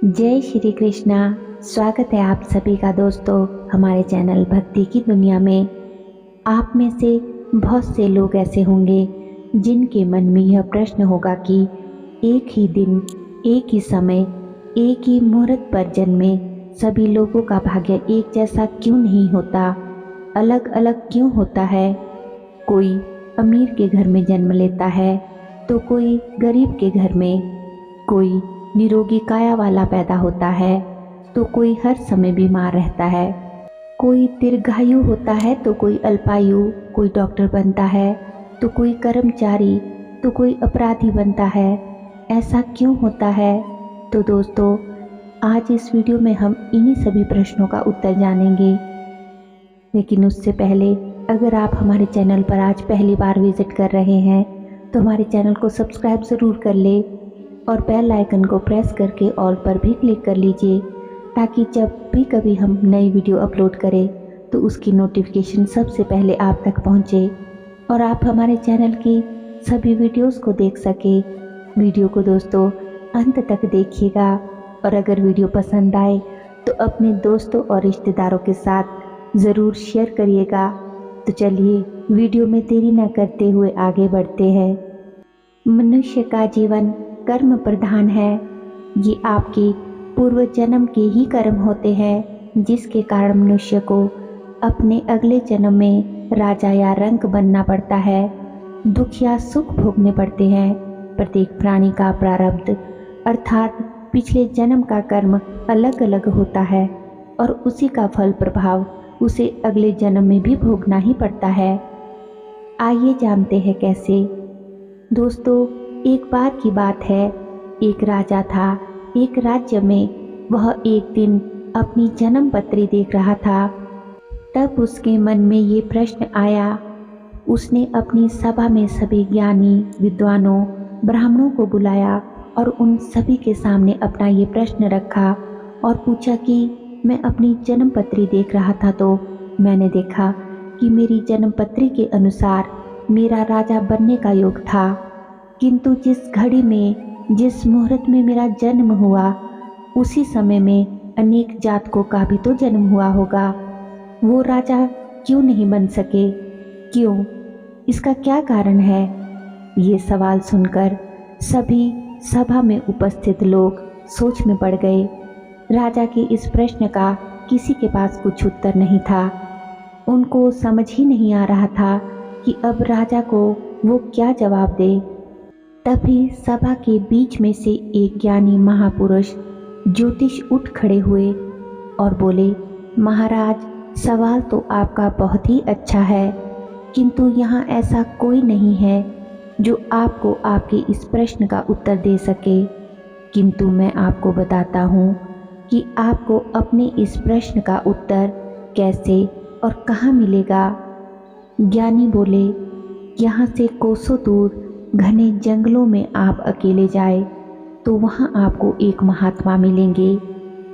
जय श्री कृष्णा। स्वागत है आप सभी का दोस्तों हमारे चैनल भक्ति की दुनिया में। आप में से बहुत से लोग ऐसे होंगे जिनके मन में यह प्रश्न होगा कि एक ही दिन, एक ही समय, एक ही मुहूर्त पर जन्मे सभी लोगों का भाग्य एक जैसा क्यों नहीं होता, अलग अलग क्यों होता है। कोई अमीर के घर में जन्म लेता है तो कोई गरीब के घर में, कोई निरोगी काया वाला पैदा होता है तो कोई हर समय बीमार रहता है, कोई दीर्घायु होता है तो कोई अल्पायु, कोई डॉक्टर बनता है तो कोई कर्मचारी तो कोई अपराधी बनता है। ऐसा क्यों होता है? तो दोस्तों, आज इस वीडियो में हम इन्हीं सभी प्रश्नों का उत्तर जानेंगे। लेकिन उससे पहले अगर आप हमारे चैनल पर आज पहली बार विजिट कर रहे हैं तो हमारे चैनल को सब्सक्राइब ज़रूर कर ले और बेल आइकन को प्रेस करके ऑल पर भी क्लिक कर लीजिए, ताकि जब भी कभी हम नई वीडियो अपलोड करें तो उसकी नोटिफिकेशन सबसे पहले आप तक पहुंचे और आप हमारे चैनल की सभी वीडियोस को देख सके। वीडियो को दोस्तों अंत तक देखिएगा और अगर वीडियो पसंद आए तो अपने दोस्तों और रिश्तेदारों के साथ ज़रूर शेयर करिएगा। तो चलिए वीडियो में देरी न करते हुए आगे बढ़ते हैं। मनुष्य का जीवन कर्म प्रधान है। ये आपके पूर्व जन्म के ही कर्म होते हैं जिसके कारण मनुष्य को अपने अगले जन्म में राजा या रंक बनना पड़ता है, दुख या सुख भोगने पड़ते हैं। प्रत्येक प्राणी का प्रारब्ध अर्थात पिछले जन्म का कर्म अलग अलग होता है और उसी का फल प्रभाव उसे अगले जन्म में भी भोगना ही पड़ता है। आइए जानते हैं कैसे। दोस्तों, एक बार की बात है, एक राजा था। एक राज्य में वह एक दिन अपनी जन्म पत्री देख रहा था। तब उसके मन में ये प्रश्न आया। उसने अपनी सभा में सभी ज्ञानी, विद्वानों, ब्राह्मणों को बुलाया और उन सभी के सामने अपना ये प्रश्न रखा और पूछा कि मैं अपनी जन्म पत्री देख रहा था तो मैंने देखा कि मेरी जन्म पत्री के अनुसार मेरा राजा बनने का योग था, किंतु जिस घड़ी में, जिस मुहूर्त में मेरा जन्म हुआ उसी समय में अनेक जातकों का भी तो जन्म हुआ होगा। वो राजा क्यों नहीं बन सके? क्यों? इसका क्या कारण है? ये सवाल सुनकर सभी सभा में उपस्थित लोग सोच में पड़ गए। राजा के इस प्रश्न का किसी के पास कुछ उत्तर नहीं था। उनको समझ ही नहीं आ रहा था कि अब राजा को वो क्या जवाब दे। तभी सभा के बीच में से एक ज्ञानी महापुरुष ज्योतिष उठ खड़े हुए और बोले, महाराज, सवाल तो आपका बहुत ही अच्छा है, किंतु यहाँ ऐसा कोई नहीं है जो आपको आपके इस प्रश्न का उत्तर दे सके। किंतु मैं आपको बताता हूँ कि आपको अपने इस प्रश्न का उत्तर कैसे और कहाँ मिलेगा। ज्ञानी बोले, यहाँ से कोसों दूर घने जंगलों में आप अकेले जाए तो वहाँ आपको एक महात्मा मिलेंगे।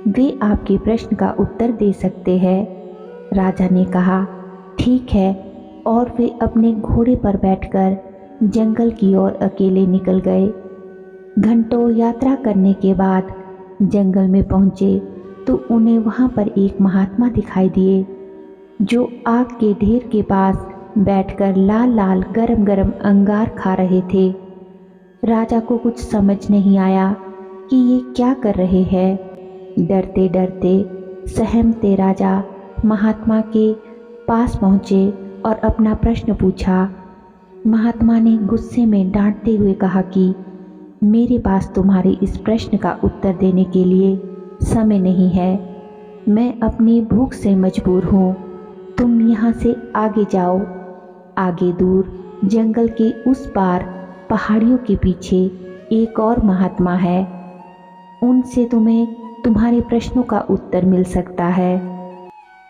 वे आपके प्रश्न का उत्तर दे सकते हैं। राजा ने कहा, ठीक है, और वे अपने घोड़े पर बैठकर जंगल की ओर अकेले निकल गए। घंटों यात्रा करने के बाद जंगल में पहुँचे तो उन्हें वहाँ पर एक महात्मा दिखाई दिए जो आग के ढेर के पास बैठकर लाल लाल गरम गरम अंगार खा रहे थे। राजा को कुछ समझ नहीं आया कि ये क्या कर रहे हैं। डरते डरते सहमते राजा महात्मा के पास पहुँचे और अपना प्रश्न पूछा। महात्मा ने गुस्से में डांटते हुए कहा कि मेरे पास तुम्हारे इस प्रश्न का उत्तर देने के लिए समय नहीं है। मैं अपनी भूख से मजबूर हूँ। तुम यहाँ से आगे जाओ। आगे दूर जंगल के उस पार पहाड़ियों के पीछे एक और महात्मा है। उनसे तुम्हें तुम्हारे प्रश्नों का उत्तर मिल सकता है।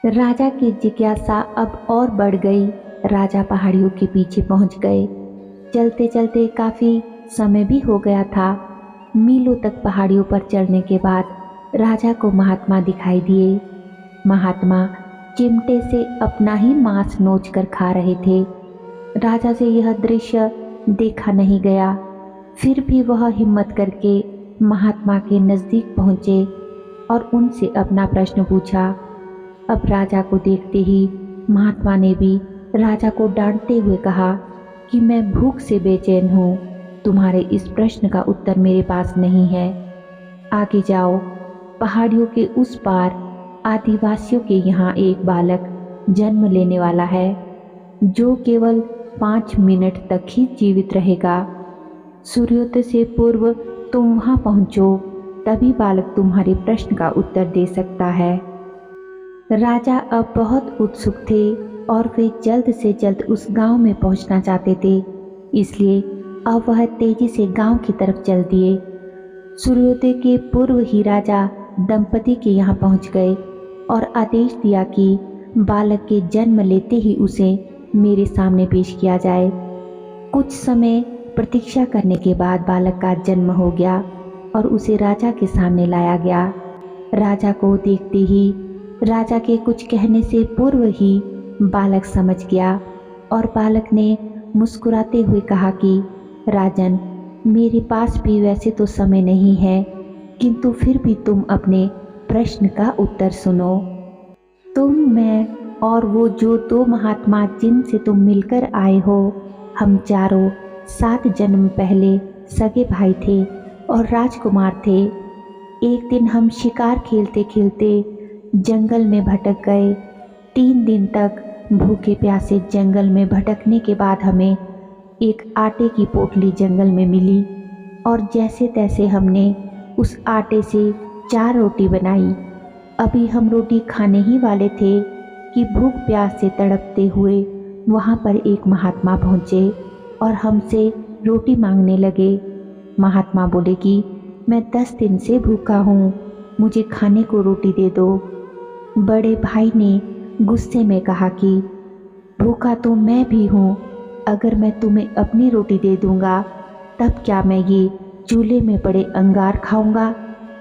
राजा की जिज्ञासा अब और बढ़ गई। राजा पहाड़ियों के पीछे पहुंच गए। चलते चलते काफ़ी समय भी हो गया था। मीलों तक पहाड़ियों पर चढ़ने के बाद राजा को महात्मा दिखाई दिए। महात्मा चिमटे से अपना ही मांस नोच कर खा रहे थे। राजा से यह दृश्य देखा नहीं गया। फिर भी वह हिम्मत करके महात्मा के नज़दीक पहुँचे और उनसे अपना प्रश्न पूछा। अब राजा को देखते ही महात्मा ने भी राजा को डांटते हुए कहा कि मैं भूख से बेचैन हूँ, तुम्हारे इस प्रश्न का उत्तर मेरे पास नहीं है। आगे जाओ, पहाड़ियों के उस पार आदिवासियों के यहाँ एक बालक जन्म लेने वाला है जो केवल 5 मिनट तक ही जीवित रहेगा। सूर्योदय से पूर्व तुम वहाँ पहुँचो, तभी बालक तुम्हारे प्रश्न का उत्तर दे सकता है। राजा अब बहुत उत्सुक थे और वे जल्द से जल्द उस गांव में पहुंचना चाहते थे, इसलिए अब वह तेजी से गांव की तरफ चल दिए। सूर्योदय के पूर्व ही राजा दंपति के यहाँ पहुंच गए और आदेश दिया कि बालक के जन्म लेते ही उसे मेरे सामने पेश किया जाए। कुछ समय प्रतीक्षा करने के बाद बालक का जन्म हो गया और उसे राजा के सामने लाया गया। राजा को देखते ही राजा के कुछ कहने से पूर्व ही बालक समझ गया और बालक ने मुस्कुराते हुए कहा कि राजन, मेरे पास भी वैसे तो समय नहीं है, किंतु फिर भी तुम अपने प्रश्न का उत्तर सुनो। तुम, मैं और वो जो 2 महात्मा जिनसे तुम मिलकर आए हो, हम चारों 7 जन्म पहले सगे भाई थे और राजकुमार थे। एक दिन हम शिकार खेलते खेलते जंगल में भटक गए। 3 दिन तक भूखे प्यासे जंगल में भटकने के बाद हमें एक आटे की पोटली जंगल में मिली और जैसे तैसे हमने उस आटे से 4 रोटी बनाई। अभी हम रोटी खाने ही वाले थे कि भूख प्यास से तड़पते हुए वहाँ पर एक महात्मा पहुँचे और हमसे रोटी मांगने लगे। महात्मा बोले कि मैं 10 दिन से भूखा हूँ, मुझे खाने को रोटी दे दो। बड़े भाई ने गुस्से में कहा कि भूखा तो मैं भी हूँ, अगर मैं तुम्हें अपनी रोटी दे दूँगा तब क्या मैं ये चूल्हे में पड़े अंगार खाऊंगा?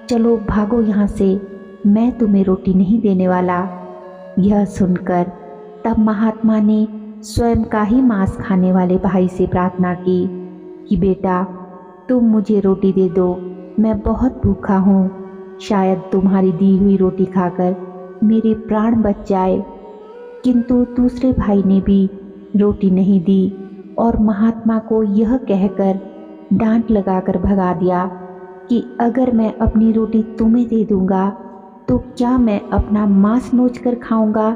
चलो भागो यहाँ से, मैं तुम्हें रोटी नहीं देने वाला। यह सुनकर तब महात्मा ने स्वयं का ही मांस खाने वाले भाई से प्रार्थना की कि बेटा, तुम मुझे रोटी दे दो, मैं बहुत भूखा हूँ, शायद तुम्हारी दी हुई रोटी खाकर मेरे प्राण बच जाए। किंतु दूसरे भाई ने भी रोटी नहीं दी और महात्मा को यह कहकर डांट लगाकर भगा दिया कि अगर मैं अपनी रोटी तुम्हें दे दूंगा तो क्या मैं अपना मांस नोच कर खाऊंगा?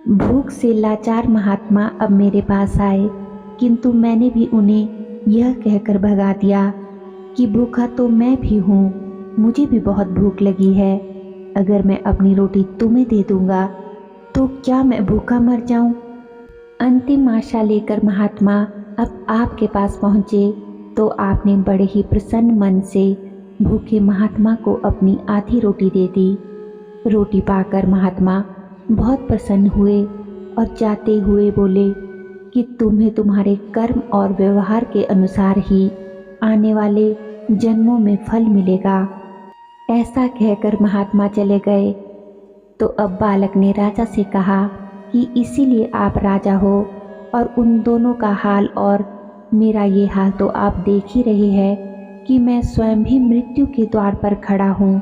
भूख से लाचार महात्मा अब मेरे पास आए, किंतु मैंने भी उन्हें यह कहकर भगा दिया कि भूखा तो मैं भी हूँ, मुझे भी बहुत भूख लगी है। अगर मैं अपनी रोटी तुम्हें दे दूंगा तो क्या मैं भूखा मर जाऊं? अंतिम आशा लेकर महात्मा अब आपके पास पहुँचे तो आपने बड़े ही प्रसन्न मन से भूखे महात्मा को अपनी आधी रोटी दे दी। रोटी पाकर महात्मा बहुत प्रसन्न हुए और जाते हुए बोले कि तुम्हें तुम्हारे कर्म और व्यवहार के अनुसार ही आने वाले जन्मों में फल मिलेगा। ऐसा कहकर महात्मा चले गए। तो अब बालक ने राजा से कहा कि इसीलिए आप राजा हो और उन दोनों का हाल और मेरा ये हाल तो आप देख ही रहे हैं कि मैं स्वयं भी मृत्यु के द्वार पर खड़ा हूँ।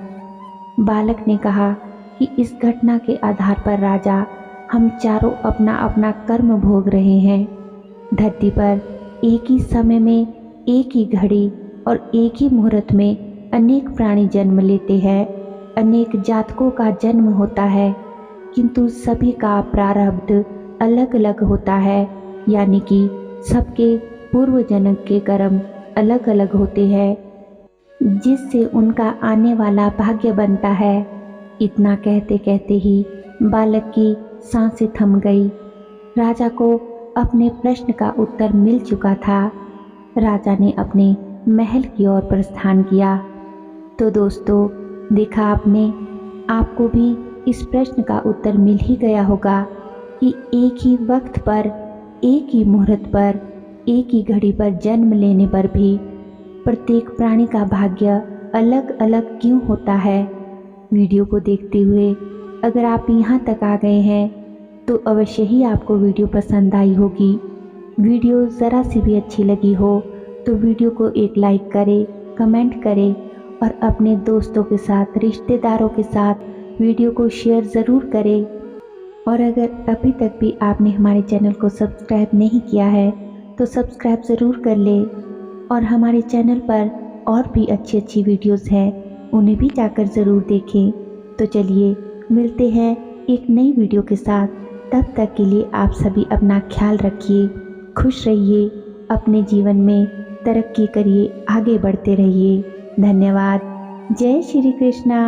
बालक ने कहा कि इस घटना के आधार पर राजा, हम चारों अपना अपना कर्म भोग रहे हैं। धरती पर एक ही समय में, एक ही घड़ी और एक ही मुहूर्त में अनेक प्राणी जन्म लेते हैं, अनेक जातकों का जन्म होता है, किंतु सभी का प्रारब्ध अलग अलग होता है, यानी कि सबके पूर्व जन्म के कर्म अलग अलग होते हैं, जिससे उनका आने वाला भाग्य बनता है। इतना कहते कहते ही बालक की सांसें थम गई। राजा को अपने प्रश्न का उत्तर मिल चुका था। राजा ने अपने महल की ओर प्रस्थान किया। तो दोस्तों, देखा आपने, आपको भी इस प्रश्न का उत्तर मिल ही गया होगा कि एक ही वक्त पर, एक ही मुहूर्त पर, एक ही घड़ी पर जन्म लेने पर भी प्रत्येक प्राणी का भाग्य अलग अलग क्यों होता है। वीडियो को देखते हुए अगर आप यहाँ तक आ गए हैं तो अवश्य ही आपको वीडियो पसंद आई होगी। वीडियो ज़रा सी भी अच्छी लगी हो तो वीडियो को एक लाइक करें, कमेंट करें और अपने दोस्तों के साथ, रिश्तेदारों के साथ वीडियो को शेयर ज़रूर करें। और अगर अभी तक भी आपने हमारे चैनल को सब्सक्राइब नहीं किया है तो सब्सक्राइब ज़रूर कर ले। और हमारे चैनल पर और भी अच्छी अच्छी वीडियोस हैं, उन्हें भी जाकर ज़रूर देखें। तो चलिए मिलते हैं एक नई वीडियो के साथ। तब तक के लिए आप सभी अपना ख्याल रखिए, खुश रहिए, अपने जीवन में तरक्की करिए, आगे बढ़ते रहिए। धन्यवाद। जय श्री कृष्णा।